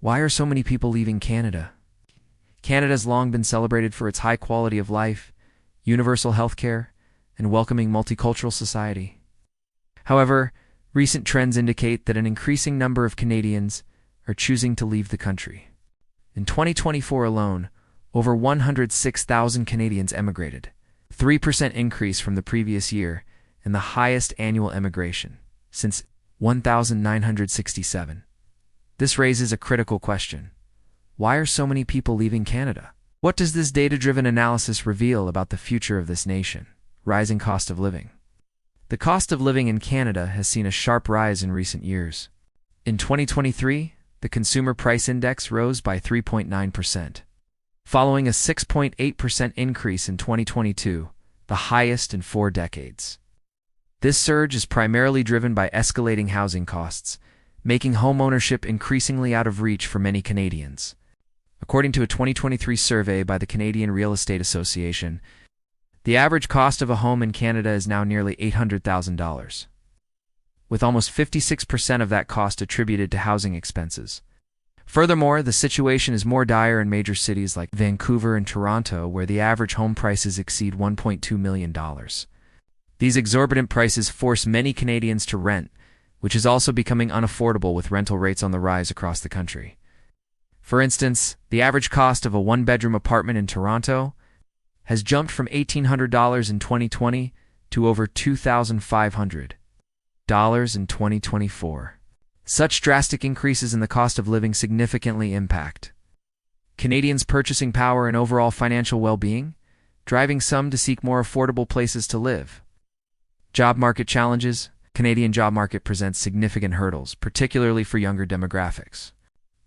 Why are so many people leaving Canada? Canada has long been celebrated for its high quality of life, universal healthcare, and welcoming multicultural society. However, recent trends indicate that an increasing number of Canadians are choosing to leave the country. In 2024 alone, over 106,000 Canadians emigrated, a 3% increase from the previous year and the highest annual emigration since 1967. This raises a critical question. Why are so many people leaving Canada? What does this data-driven analysis reveal about the future of this nation? Rising cost of living. The cost of living in Canada has seen a sharp rise in recent years. In 2023, the Consumer Price Index rose by 3.9%, following a 6.8% increase in 2022, the highest in 4 decades. This surge is primarily driven by escalating housing costs, making homeownership increasingly out of reach for many Canadians. According to a 2023 survey by the Canadian Real Estate Association, the average cost of a home in Canada is now nearly $800,000, with almost 56% of that cost attributed to housing expenses. Furthermore, the situation is more dire in major cities like Vancouver and Toronto, where the average home prices exceed $1.2 million. These exorbitant prices force many Canadians to rent, which is also becoming unaffordable with rental rates on the rise across the country. For instance, the average cost of a one-bedroom apartment in Toronto has jumped from $1,800 in 2020 to over $2,500 in 2024. Such drastic increases in the cost of living significantly impact Canadians' purchasing power and overall financial well-being, driving some to seek more affordable places to live. Job market challenges. Canadian job market presents significant hurdles, particularly for younger demographics.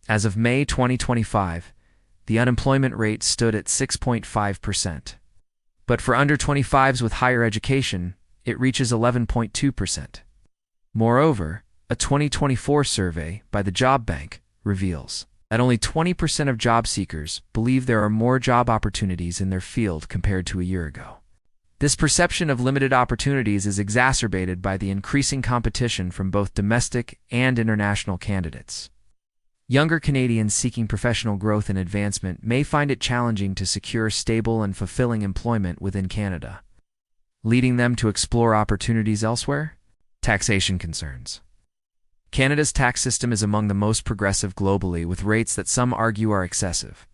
As of May 2025, the unemployment rate stood at 6.5%. But for under 25s with higher education, it reaches 11.2%. Moreover, a 2024 survey by the Job Bank reveals that only 20% of job seekers believe there are more job opportunities in their field compared to a year ago. This perception of limited opportunities is exacerbated by the increasing competition from both domestic and international candidates. Younger Canadians seeking professional growth and advancement may find it challenging to secure stable and fulfilling employment within Canada, leading them to explore opportunities elsewhere. Taxation concerns. Canada's tax system is among the most progressive globally, with rates that some argue are excessive.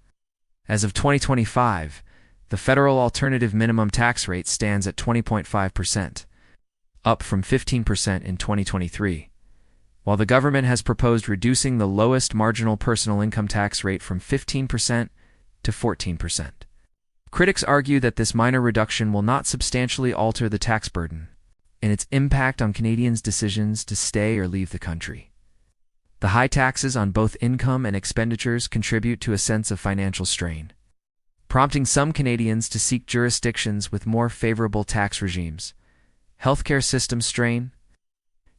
As of 2025, the federal alternative minimum tax rate stands at 20.5%, up from 15% in 2023, while the government has proposed reducing the lowest marginal personal income tax rate from 15% to 14%. Critics argue that this minor reduction will not substantially alter the tax burden and its impact on Canadians' decisions to stay or leave the country. The high taxes on both income and expenditures contribute to a sense of financial strain, prompting some Canadians to seek jurisdictions with more favorable tax regimes. Healthcare system strain.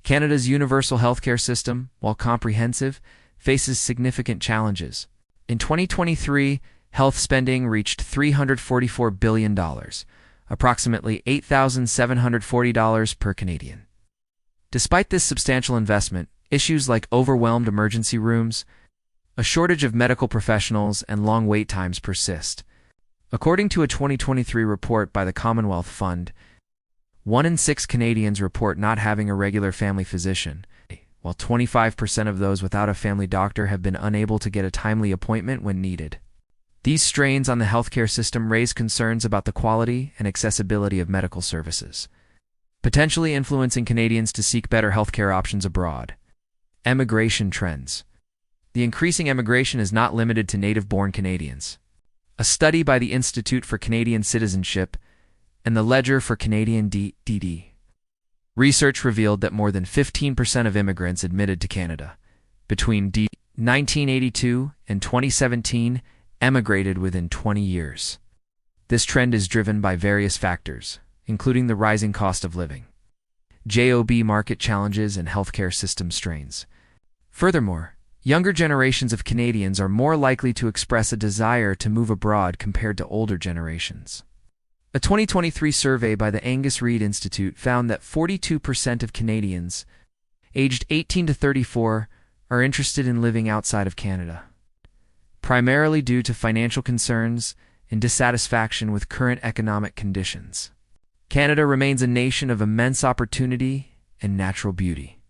Canada's universal healthcare system, while comprehensive, faces significant challenges. In 2023, health spending reached $344 billion, approximately $8,740 per Canadian. Despite this substantial investment, issues like overwhelmed emergency rooms, a shortage of medical professionals, and long wait times persist. According to a 2023 report by the Commonwealth Fund, 1 in 6 Canadians report not having a regular family physician, while 25% of those without a family doctor have been unable to get a timely appointment when needed. These strains on the healthcare system raise concerns about the quality and accessibility of medical services, potentially influencing Canadians to seek better healthcare options abroad. Emigration trends. The increasing emigration is not limited to native-born Canadians. A study by the Institute for Canadian Citizenship and the Ledger for Canadian DD research revealed that more than 15% of immigrants admitted to Canada between 1982 and 2017 emigrated within 20 years. This trend is driven by various factors, including the rising cost of living, job market challenges, and healthcare system strains. Furthermore, younger generations of Canadians are more likely to express a desire to move abroad compared to older generations. A 2023 survey by the Angus Reid Institute found that 42% of Canadians aged 18 to 34 are interested in living outside of Canada, primarily due to financial concerns and dissatisfaction with current economic conditions. Canada remains a nation of immense opportunity and natural beauty.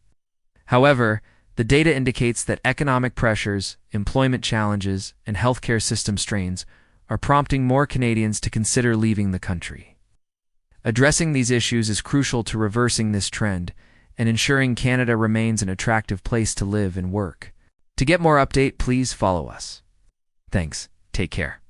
However, the data indicates that economic pressures, employment challenges, and healthcare system strains are prompting more Canadians to consider leaving the country. Addressing these issues is crucial to reversing this trend and ensuring Canada remains an attractive place to live and work. To get more update, please follow us. Thanks. Take care.